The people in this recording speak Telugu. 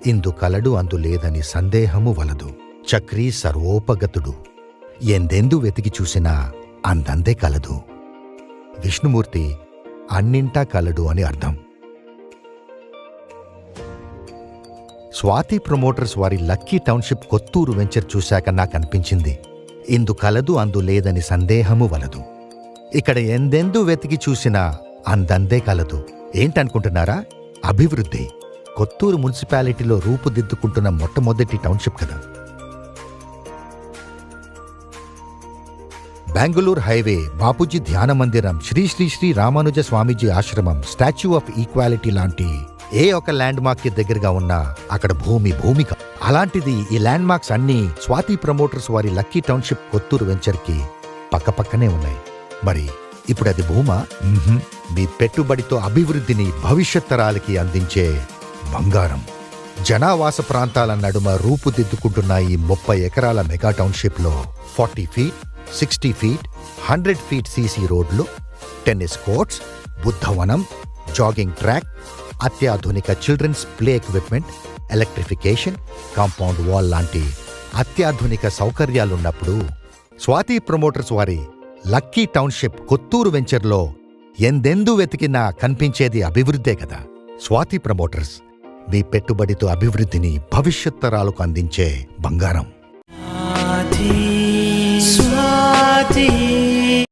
ఇందు కలడు అందు లేదని సందేహము వలదు. చక్రీ సర్వోపగతుడు, ఎందెందు వెతికి చూసినా అందందే కలదు. విష్ణుమూర్తి అన్నింటా కలడు అని అర్థం. స్వాతి ప్రమోటర్స్ వారి లక్కీ టౌన్షిప్ కొత్తూరు వెంచర్ చూశాక నాకనిపించింది, ఇందు కలదు అందు లేదని సందేహము వలదు. ఇక్కడ ఎందెందు వెతికి చూసినా అందందే కలదు. ఏంటనుకుంటున్నారా? అభివృద్ధి. కొత్తూరు మున్సిపాలిటీలో రూపుదిద్దుకుంటున్న మొట్టమొదటి టౌన్షిప్ కదా. బెంగళూరు హైవే, బాపూజీ ధ్యాన మందిరం, శ్రీ శ్రీ శ్రీ రామానుజ స్వామీజీ ఆశ్రమం, స్టాచ్యూ ఆఫ్ ఈక్వాలిటీ లాంటి ఏ ఒక ల్యాండ్ మార్క్ కి దగ్గరగా ఉన్నా అక్కడ భూమిక. అలాంటిది ఈ ల్యాండ్ మార్క్స్ అన్నీ స్వాతి ప్రమోటర్స్ వారి లక్కీ టౌన్షిప్ కొత్తూరు వెంచర్ కి పక్కపక్కనే ఉన్నాయి. మరి ఇప్పుడు అది భూమా? మీ పెట్టుబడితో అభివృద్ధిని భవిష్యత్ తరాలకి అందించే బంగారం. జనావాస ప్రాంతాల నడుమ రూపుదిద్దుకుంటున్న ఈ 30 ఎకరాల మెగా టౌన్షిప్ లో 40 ఫీట్, 60 ఫీట్, 100 ఫీట్ సీసీ రోడ్లు, tennis courts, Buddhavanam, jogging track, అత్యాధునిక children's play equipment, electrification, compound wall లాంటి అత్యాధునిక సౌకర్యాలున్నప్పుడు స్వాతి ప్రమోటర్స్ వారి లక్కీ టౌన్షిప్ కొత్తూరు వెంచర్లో ఎందెందు వెతికినా కనిపించేది అభివృద్ధే కదా. స్వాతి ప్రమోటర్స్ మీ పెట్టుబడితో అభివృద్ధిని భవిష్యత్ తరాలకు అందించే బంగారం.